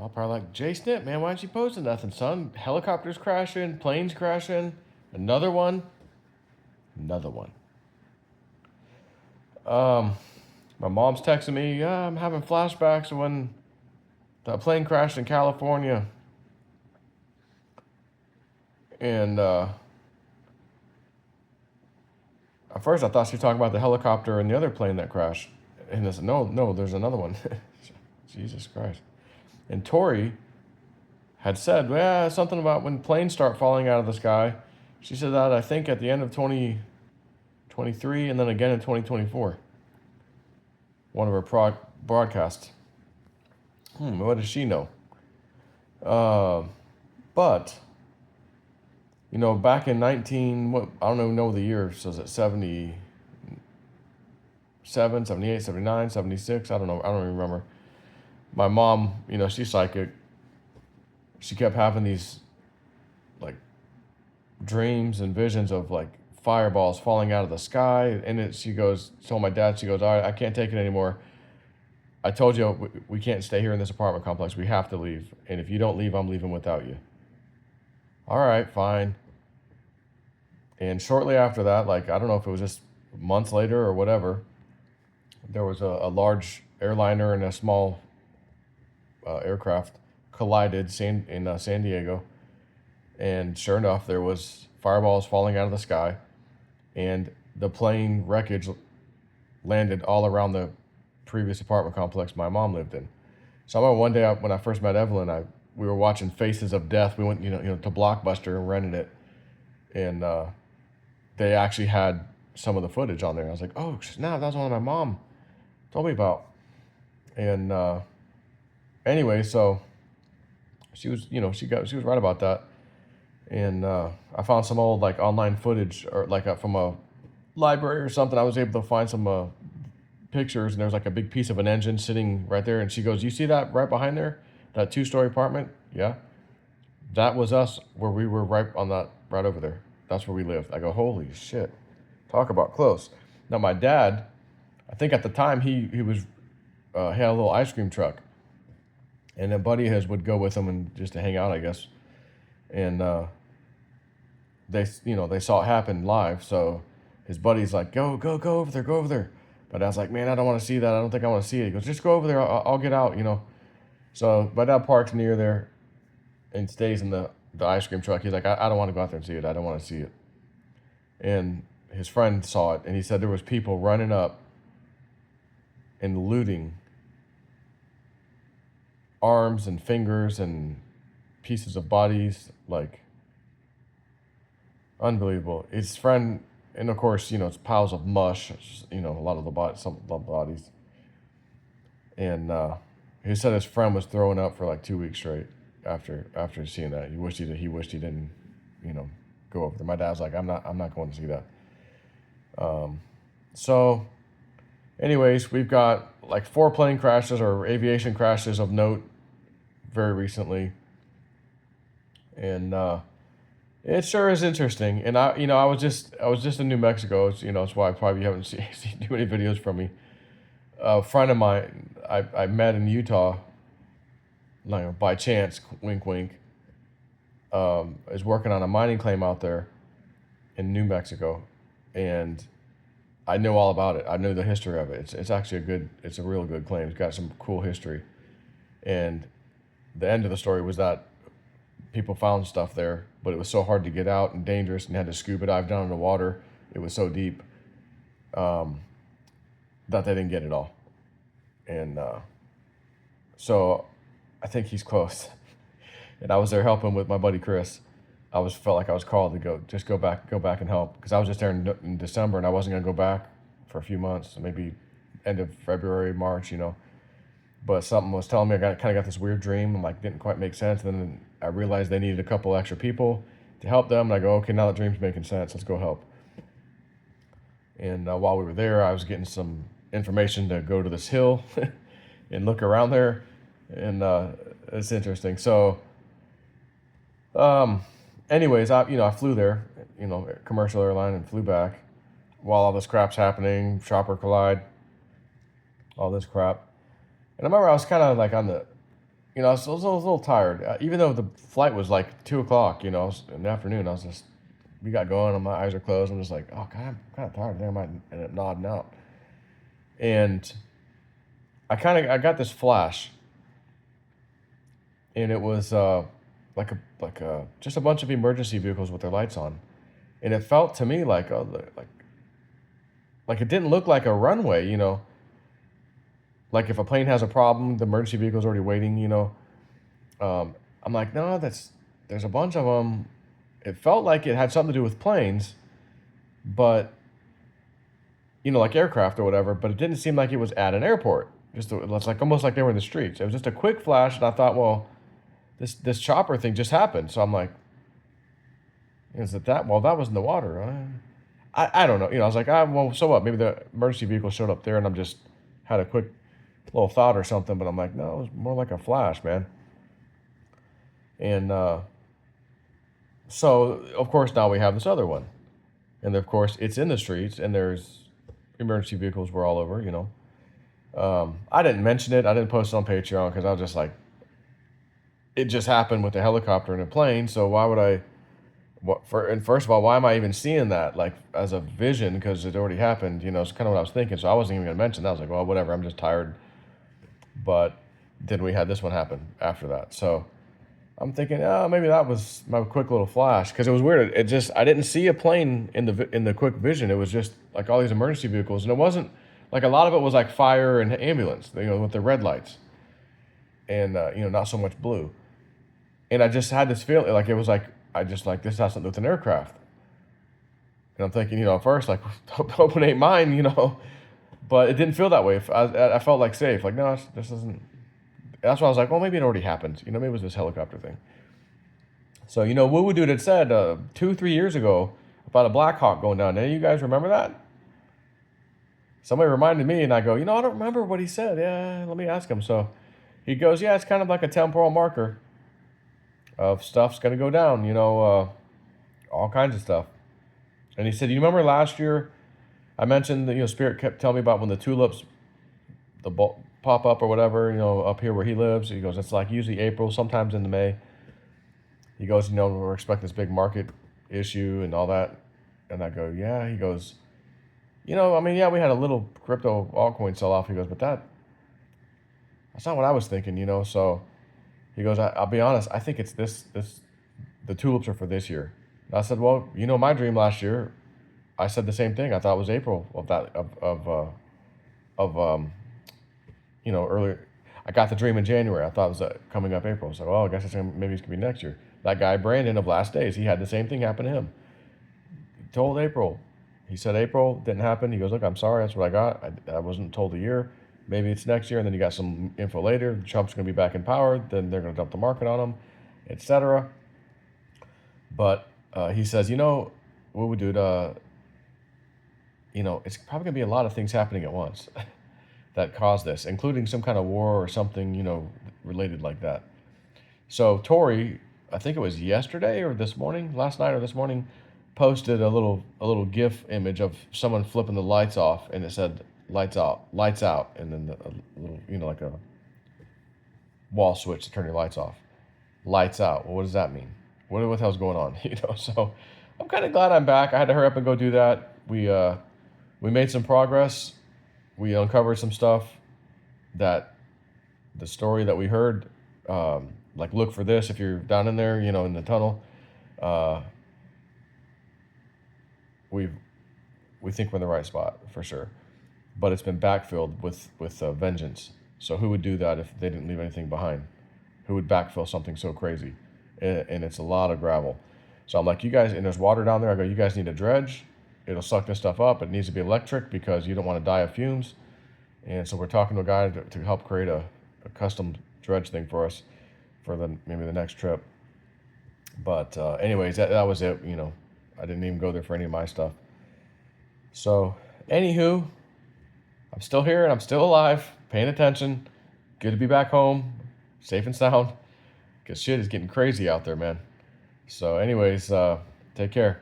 I'll probably like, Jay Snip, man, why aren't you posting nothing, son? Helicopters crashing, planes crashing, another one. Another one. My mom's texting me, yeah, I'm having flashbacks of when the plane crashed in California. And at first I thought she was talking about the helicopter and the other plane that crashed. And I said, no, there's another one. Jesus Christ. And Tori had said, yeah, something about when planes start falling out of the sky. She said that, I think, at the end of 2023 and then again in 2024. One of her broadcasts. What does she know? But, you know, back in I don't even know the year, so is it 77, 78, 79, 76? I don't know, I don't even remember. My mom, you know, she's psychic. She kept having these, like, dreams and visions of, like, fireballs falling out of the sky. And she told my dad, she goes, all right, I can't take it anymore. I told you we can't stay here in this apartment complex. We have to leave. And if you don't leave, I'm leaving without you. All right, fine. And shortly after that, like, I don't know if it was just months later or whatever, there was a large airliner and a small aircraft collided in San Diego. And sure enough, there was fireballs falling out of the sky. And the plane wreckage landed all around the previous apartment complex my mom lived in. So I remember one day when I first met Evelyn, we were watching Faces of Death. We went, to Blockbuster and rented it, and they actually had some of the footage on there. I was like, oh snap, that was one my mom told me about. And anyway, so she was, she was right about that. And I found some old like online footage or like from a library or something. I was able to find some pictures, and there was like a big piece of an engine sitting right there. And she goes, you see that right behind there? That 2-story apartment? Yeah. That was us where we were right over there. That's where we lived. I go, holy shit. Talk about close. Now my dad, I think at the time he was, had a little ice cream truck. And a buddy of his would go with him and just to hang out, I guess. And they saw it happen live. So his buddy's like, go over there. But I was like, man, I don't want to see that. I don't think I want to see it. He goes, just go over there. I'll get out, So my dad parks near there and stays in the ice cream truck. He's like, I don't want to go out there and see it. I don't want to see it. And his friend saw it, and he said there was people running up and looting arms and fingers and pieces of bodies, like, unbelievable. His friend, and of course, it's piles of mush, a lot of some of the bodies. And he said his friend was throwing up for like 2 weeks straight after seeing that. He wished he didn't, go over there. My dad's like, I'm not going to see that. So, anyways, we've got like 4 plane crashes or aviation crashes of note very recently, and it sure is interesting. And I was just in New Mexico. It's why probably you haven't seen too many videos from me. A friend of mine I met in Utah, like by chance, wink wink, is working on a mining claim out there in New Mexico, and I know all about it. I know the history of it. It's actually it's a real good claim. It's got some cool history, and the end of the story was that people found stuff there, but it was so hard to get out and dangerous, and had to scuba dive down in the water. It was so deep that they didn't get it all. And so I think he's close. And I was there helping with my buddy Chris. Felt like I was called to go back and help, because I was just there in December, and I wasn't gonna go back for a few months, maybe end of February, March, But something was telling me I kind of got this weird dream, and like didn't quite make sense. And then I realized they needed a couple extra people to help them, and I go, okay, now the dream's making sense. Let's go help. And while we were there, I was getting some information to go to this hill and look around there, and it's interesting. So, anyways, I flew there, commercial airline, and flew back while all this crap's happening, chopper collide, all this crap. And I remember I was kind of like on the I was a little tired, even though the flight was like 2 o'clock, in the afternoon. We got going, and my eyes are closed. I'm just like, oh God, I'm kind of tired. There, I might end up nodding out, and I got this flash, and it was like a just a bunch of emergency vehicles with their lights on, and it felt to me like like it didn't look like a runway, like if a plane has a problem, the emergency vehicle's already waiting. I'm like, no, there's a bunch of them. It felt like it had something to do with planes, but like aircraft or whatever. But it didn't seem like it was at an airport. It's like almost like they were in the streets. It was just a quick flash, and I thought, well, this chopper thing just happened. So I'm like, is it that? Well, that was in the water. I don't know. I was like, well, so what? Maybe the emergency vehicle showed up there, and I'm just had a quick little thought or something. But I'm like, no, it was more like a flash, man. And so, of course, now we have this other one. And of course, it's in the streets, and there's emergency vehicles were all over. I didn't mention it. I didn't post it on Patreon because I was just like, it just happened with a helicopter and a plane. So why would I? And first of all, why am I even seeing that like as a vision? Because it already happened. It's kind of what I was thinking. So I wasn't even going to mention that. I was like, well, whatever. I'm just tired. But then we had this one happen after that. So I'm thinking, oh, maybe that was my quick little flash because it was weird. I didn't see a plane in the quick vision. It was just like all these emergency vehicles, and it wasn't like a lot of it was like fire and ambulance, with the red lights, and not so much blue. And I just had this feeling like it was like I just like this has something with an aircraft, and I'm thinking, at first like hope it ain't mine, but it didn't feel that way. I felt like safe, like no, this isn't. That's why I was like, well, maybe it already happened. Maybe it was this helicopter thing. So, Woo Dude had said 2-3 years ago about a Blackhawk going down. Any of you guys remember that? Somebody reminded me, and I go, I don't remember what he said. Yeah, let me ask him. So he goes, yeah, it's kind of like a temporal marker of stuff's going to go down, all kinds of stuff. And he said, you remember last year I mentioned that, Spirit kept telling me about when the tulips, pop up or whatever, up here where he lives. He goes, it's like usually April, sometimes into May. He goes, we're expecting this big market issue and all that. And I go, yeah. He goes, I mean, yeah, we had a little crypto altcoin sell off. He goes, but that's not what I was thinking, So he goes, I'll be honest, I think it's the tulips are for this year. And I said, well, my dream last year, I said the same thing. I thought it was April of that, earlier. I got the dream in January. I thought it was coming up April. So, I guess maybe it's going to be next year. That guy, Brandon, of Last Days, he had the same thing happen to him. He told April. He said April, didn't happen. He goes, look, I'm sorry, that's what I got. I wasn't told a year. Maybe it's next year, and then you got some info later. Trump's going to be back in power. Then they're going to dump the market on him, etc. But he says, what we do, it's probably going to be a lot of things happening at once that cause this, including some kind of war or something, related like that. So Tori, I think it was yesterday or last night or this morning, posted a little GIF image of someone flipping the lights off, and it said lights out, and then a little, like a wall switch to turn your lights off. Lights out. Well, what does that mean? What the hell's going on? So I'm kind of glad I'm back. I had to hurry up and go do that. We made some progress. We uncovered some stuff that the story that we heard, like look for this if you're down in there, in the tunnel. We think we're in the right spot for sure, but it's been backfilled with vengeance. So who would do that if they didn't leave anything behind? Who would backfill something so crazy? And it's a lot of gravel. So I'm like, you guys, and there's water down there. I go, you guys need a dredge. It'll suck this stuff up. It needs to be electric because you don't want to die of fumes. And so we're talking to a guy to help create a custom dredge thing for us for maybe the next trip. But anyways, that was it. I didn't even go there for any of my stuff. So, anywho, I'm still here and I'm still alive, paying attention. Good to be back home, safe and sound, because shit is getting crazy out there, man. So anyways, take care.